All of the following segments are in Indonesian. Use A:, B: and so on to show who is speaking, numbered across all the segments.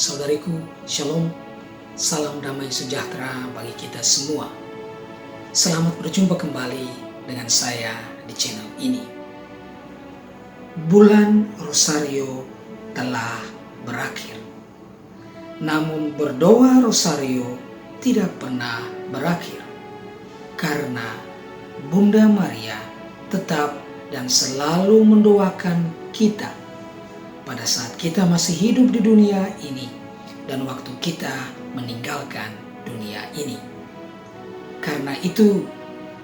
A: Saudariku, Shalom, salam damai sejahtera bagi kita semua. Selamat berjumpa kembali dengan saya di channel ini. Bulan Rosario telah berakhir. Namun berdoa Rosario tidak pernah berakhir. Karena Bunda Maria tetap dan selalu mendoakan kita pada saat kita masih hidup di dunia ini dan waktu kita meninggalkan dunia ini. Karena itu,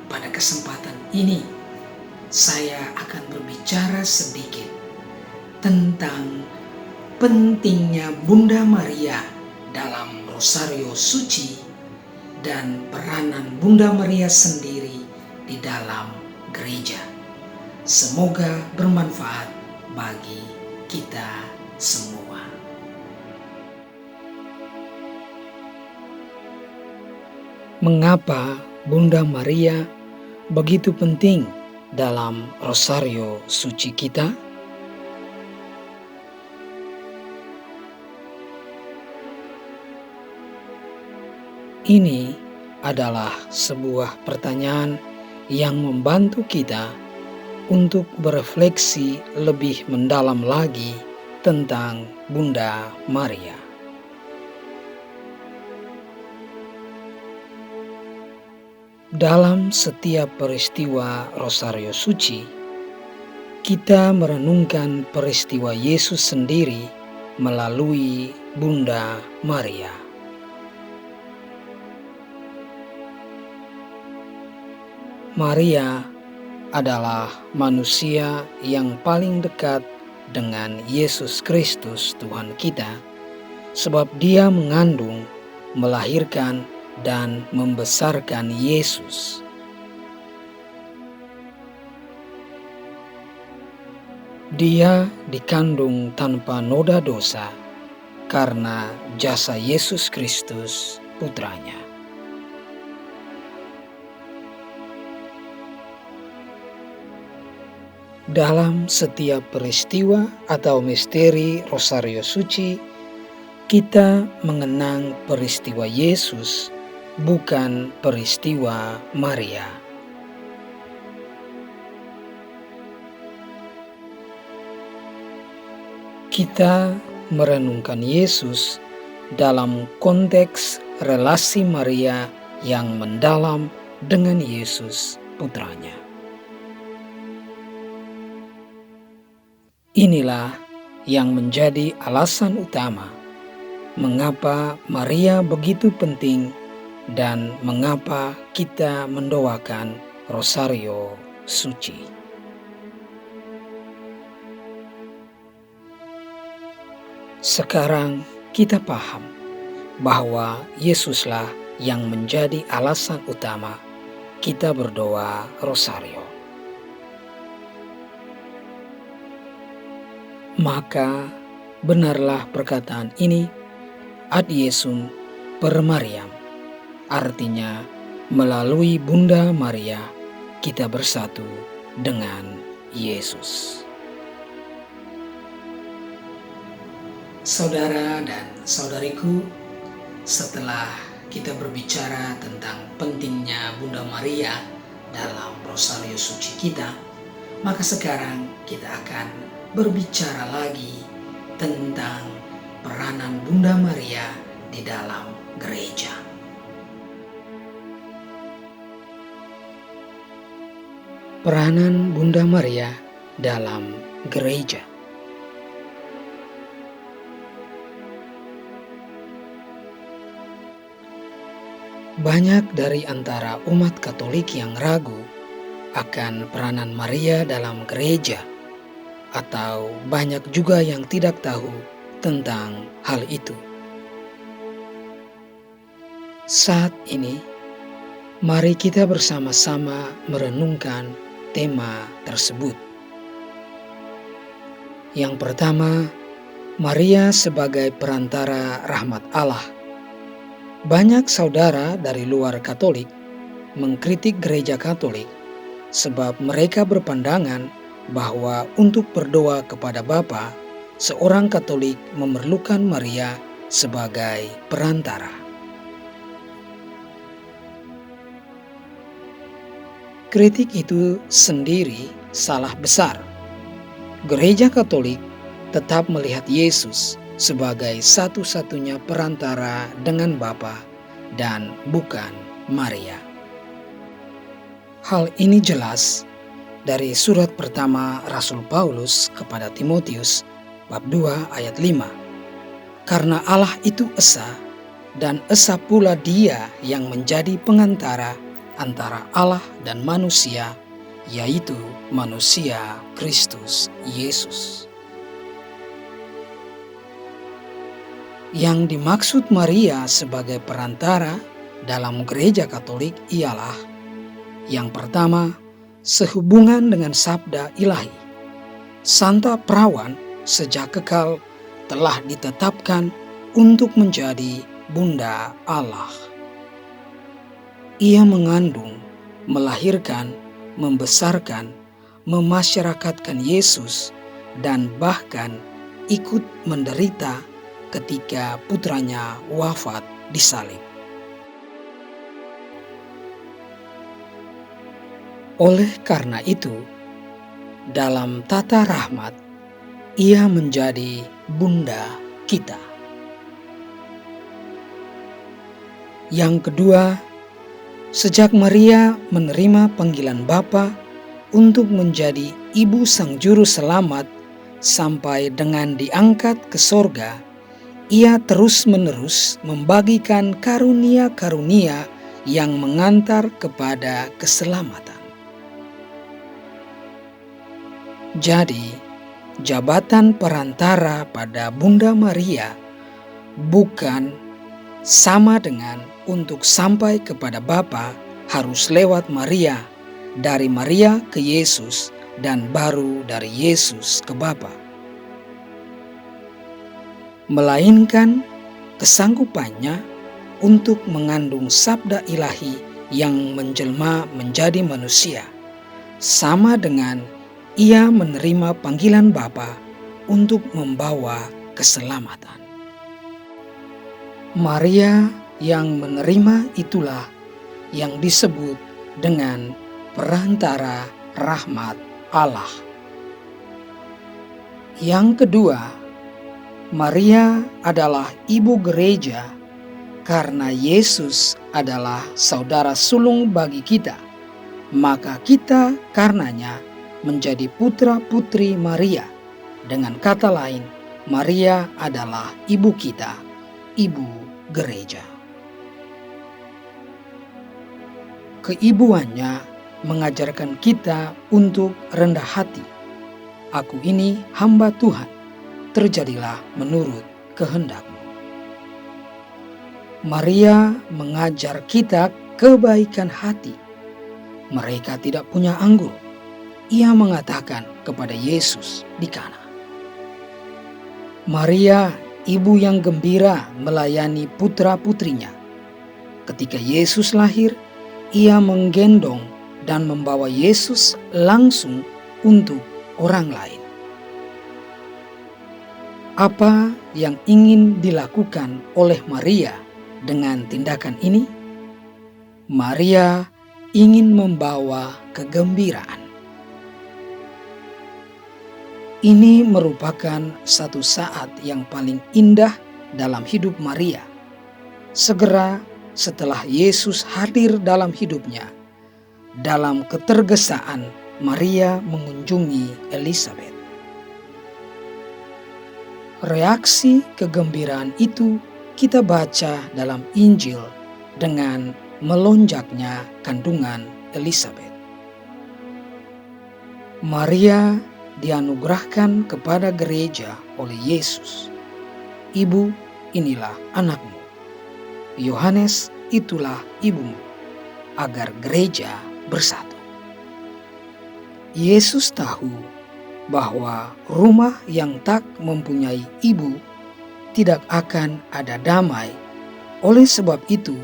A: pada kesempatan ini saya akan berbicara sedikit tentang pentingnya Bunda Maria dalam Rosario Suci dan peranan Bunda Maria sendiri di dalam gereja. Semoga bermanfaat bagi kita semua. Mengapa Bunda Maria begitu penting dalam Rosario Suci kita? Ini adalah sebuah pertanyaan yang membantu kita untuk berefleksi lebih mendalam lagi tentang Bunda Maria. Dalam setiap peristiwa Rosario Suci, kita merenungkan peristiwa Yesus sendiri melalui Bunda Maria. Maria adalah manusia yang paling dekat dengan Yesus Kristus Tuhan kita, sebab dia mengandung, melahirkan, dan membesarkan Yesus. Dia dikandung tanpa noda dosa karena jasa Yesus Kristus putranya. Dalam setiap peristiwa atau misteri Rosario Suci, kita mengenang peristiwa Yesus, bukan peristiwa Maria. Kita merenungkan Yesus dalam konteks relasi Maria yang mendalam dengan Yesus putranya. Inilah yang menjadi alasan utama mengapa Maria begitu penting dan mengapa kita mendoakan Rosario Suci. Sekarang kita paham bahwa Yesuslah yang menjadi alasan utama kita berdoa Rosario. Maka benarlah perkataan ini, ad Iesum per Mariam, artinya melalui Bunda Maria kita bersatu dengan Yesus. Saudara dan saudariku, setelah kita berbicara tentang pentingnya Bunda Maria dalam Rosario Suci kita, maka sekarang kita akan berbicara lagi tentang peranan Bunda Maria di dalam gereja. Peranan Bunda Maria dalam gereja. Banyak dari antara umat Katolik yang ragu akan peranan Maria dalam gereja, atau banyak juga yang tidak tahu tentang hal itu. Saat ini, mari kita bersama-sama merenungkan tema tersebut. Yang pertama, Maria sebagai perantara rahmat Allah. Banyak saudara dari luar Katolik mengkritik gereja Katolik sebab mereka berpandangan bahwa untuk berdoa kepada Bapa, seorang Katolik memerlukan Maria sebagai perantara. Kritik itu sendiri salah besar. Gereja Katolik tetap melihat Yesus sebagai satu-satunya perantara dengan Bapa dan bukan Maria. Hal ini jelas dari surat pertama Rasul Paulus kepada Timotius bab 2 ayat 5. Karena Allah itu esa, dan esa pula Dia yang menjadi pengantara antara Allah dan manusia, yaitu manusia Kristus Yesus. Yang dimaksud Maria sebagai perantara dalam gereja Katolik ialah yang pertama, sehubungan dengan sabda ilahi. Santa Perawan sejak kekal telah ditetapkan untuk menjadi Bunda Allah. Ia mengandung, melahirkan, membesarkan, memasyarakatkan Yesus, dan bahkan ikut menderita ketika putranya wafat disalib. Oleh karena itu, dalam tata rahmat, ia menjadi Bunda kita. Yang kedua, sejak Maria menerima panggilan Bapa untuk menjadi ibu Sang Juru Selamat sampai dengan diangkat ke sorga, ia terus-menerus membagikan karunia-karunia yang mengantar kepada keselamatan. Jadi, jabatan perantara pada Bunda Maria bukan sama dengan untuk sampai kepada Bapa harus lewat Maria, dari Maria ke Yesus, dan baru dari Yesus ke Bapa. Melainkan kesanggupannya untuk mengandung sabda ilahi yang menjelma menjadi manusia, sama dengan ia menerima panggilan Bapa untuk membawa keselamatan. Maria yang menerima itulah yang disebut dengan perantara rahmat Allah. Yang kedua, Maria adalah ibu gereja karena Yesus adalah saudara sulung bagi kita, maka kita karenanya menjadi putra-putri Maria. Dengan kata lain, Maria adalah ibu kita, ibu gereja. Keibuannya mengajarkan kita untuk rendah hati. Aku ini hamba Tuhan, terjadilah menurut kehendak-Mu. Maria mengajar kita kebaikan hati. Mereka tidak punya anggur. Ia mengatakan kepada Yesus di Kana. Maria, ibu yang gembira melayani putra-putrinya. Ketika Yesus lahir, ia menggendong dan membawa Yesus langsung untuk orang lain. Apa yang ingin dilakukan oleh Maria dengan tindakan ini? Maria ingin membawa kegembiraan. Ini merupakan satu saat yang paling indah dalam hidup Maria. Segera setelah Yesus hadir dalam hidupnya, dalam ketergesaan Maria mengunjungi Elisabet. Reaksi kegembiraan itu kita baca dalam Injil dengan melonjaknya kandungan Elisabet. Maria dianugerahkan kepada gereja oleh Yesus. Ibu, inilah anakmu. Yohanes, itulah ibumu, agar gereja bersatu. Yesus tahu bahwa rumah yang tak mempunyai ibu tidak akan ada damai. Oleh sebab itu,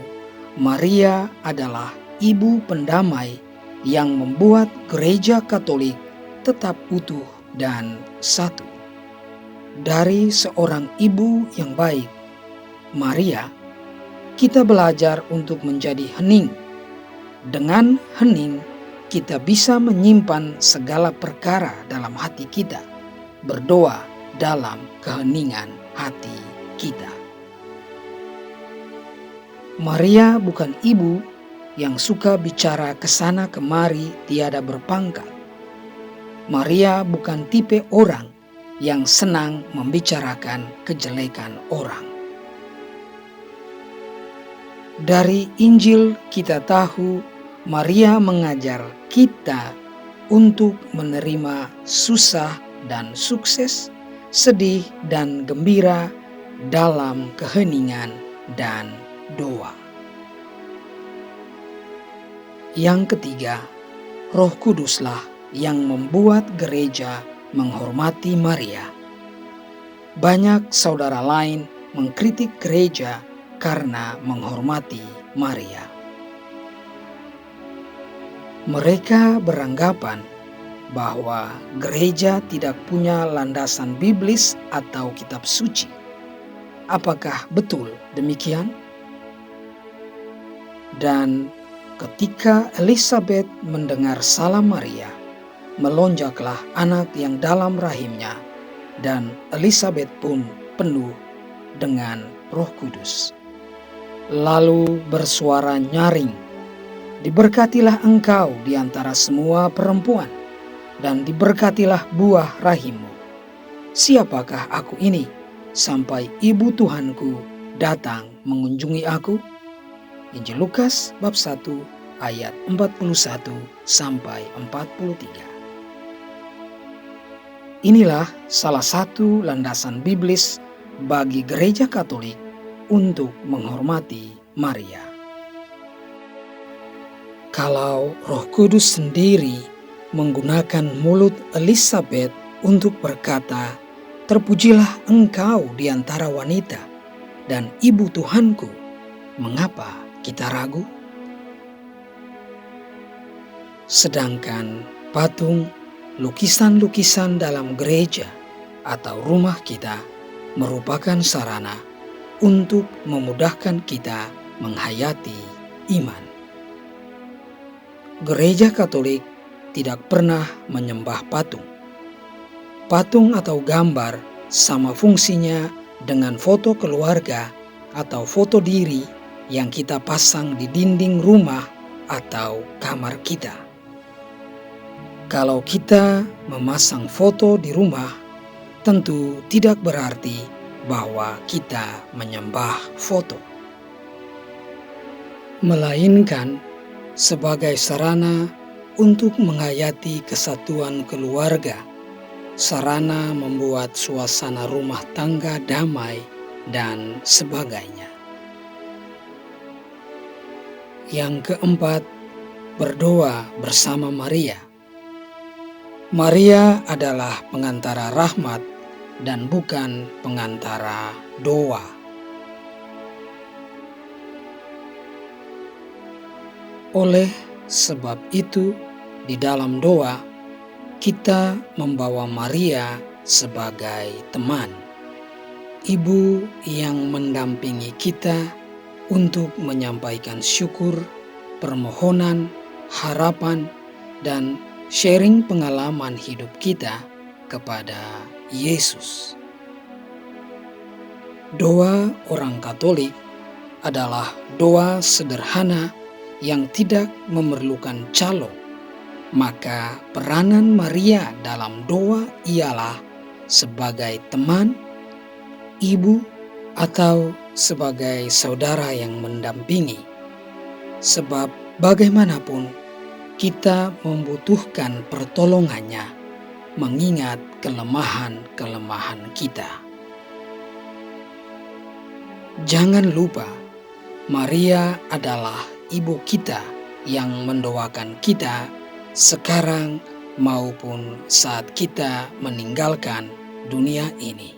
A: Maria adalah ibu pendamai yang membuat gereja Katolik tetap utuh dan satu. Dari seorang ibu yang baik, Maria, kita belajar untuk menjadi hening. Dengan hening, kita bisa menyimpan segala perkara dalam hati kita, berdoa dalam keheningan hati kita. Maria bukan ibu yang suka bicara kesana kemari tiada berpangkal. Maria bukan tipe orang yang senang membicarakan kejelekan orang. Dari Injil kita tahu Maria mengajar kita untuk menerima susah dan sukses, sedih dan gembira dalam keheningan dan doa. Yang ketiga, Roh Kuduslah yang membuat gereja menghormati Maria. Banyak saudara lain mengkritik gereja karena menghormati Maria. Mereka beranggapan bahwa gereja tidak punya landasan biblis atau kitab suci. Apakah betul demikian? Dan ketika Elizabeth mendengar salam Maria, melonjaklah anak yang dalam rahimnya, dan Elizabeth pun penuh dengan Roh Kudus. Lalu bersuara nyaring, "Diberkatilah engkau di antara semua perempuan, dan diberkatilah buah rahimmu. Siapakah aku ini, sampai ibu Tuhanku datang mengunjungi aku?" Injil Lukas bab 1 ayat 41 sampai 43. Inilah salah satu landasan biblis bagi gereja Katolik untuk menghormati Maria. Kalau Roh Kudus sendiri menggunakan mulut Elizabeth untuk berkata, "Terpujilah engkau di antara wanita, dan ibu Tuhanku," mengapa kita ragu? Sedangkan patung, lukisan-lukisan dalam gereja atau rumah kita merupakan sarana untuk memudahkan kita menghayati iman. Gereja Katolik tidak pernah menyembah patung. Patung atau gambar sama fungsinya dengan foto keluarga atau foto diri yang kita pasang di dinding rumah atau kamar kita. Kalau kita memasang foto di rumah, tentu tidak berarti bahwa kita menyembah foto, melainkan sebagai sarana untuk menghayati kesatuan keluarga, sarana membuat suasana rumah tangga damai, dan sebagainya. Yang keempat, berdoa bersama Maria. Maria adalah pengantara rahmat dan bukan pengantara doa. Oleh sebab itu, di dalam doa, kita membawa Maria sebagai teman, ibu yang mendampingi kita untuk menyampaikan syukur, permohonan, harapan, dan sharing pengalaman hidup kita kepada Yesus. Doa orang Katolik adalah doa sederhana yang tidak memerlukan calo, maka peranan Maria dalam doa ialah sebagai teman, ibu, atau sebagai saudara yang mendampingi. Sebab bagaimanapun kita membutuhkan pertolongannya, mengingat kelemahan-kelemahan kita. Jangan lupa, Maria adalah ibu kita yang mendoakan kita sekarang maupun saat kita meninggalkan dunia ini.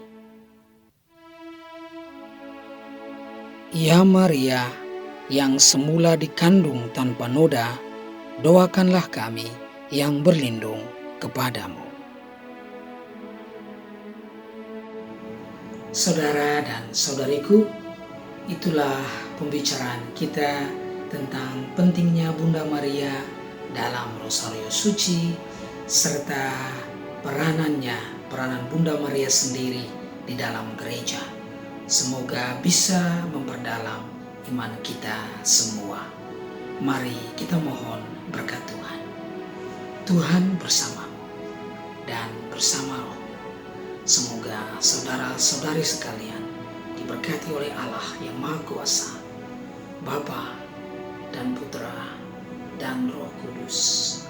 A: Ya Maria, yang semula dikandung tanpa noda, doakanlah kami yang berlindung kepadamu. Saudara dan saudariku, Itulah pembicaraan kita tentang pentingnya Bunda Maria dalam Rosario Suci, serta peranan Bunda Maria sendiri di dalam gereja. Semoga bisa memperdalam iman kita semua. Mari kita mohon berkat Tuhan. Tuhan bersamamu dan bersama roh. Semoga saudara-saudari sekalian diberkati oleh Allah yang Maha Kuasa, Bapa dan Putra dan Roh Kudus.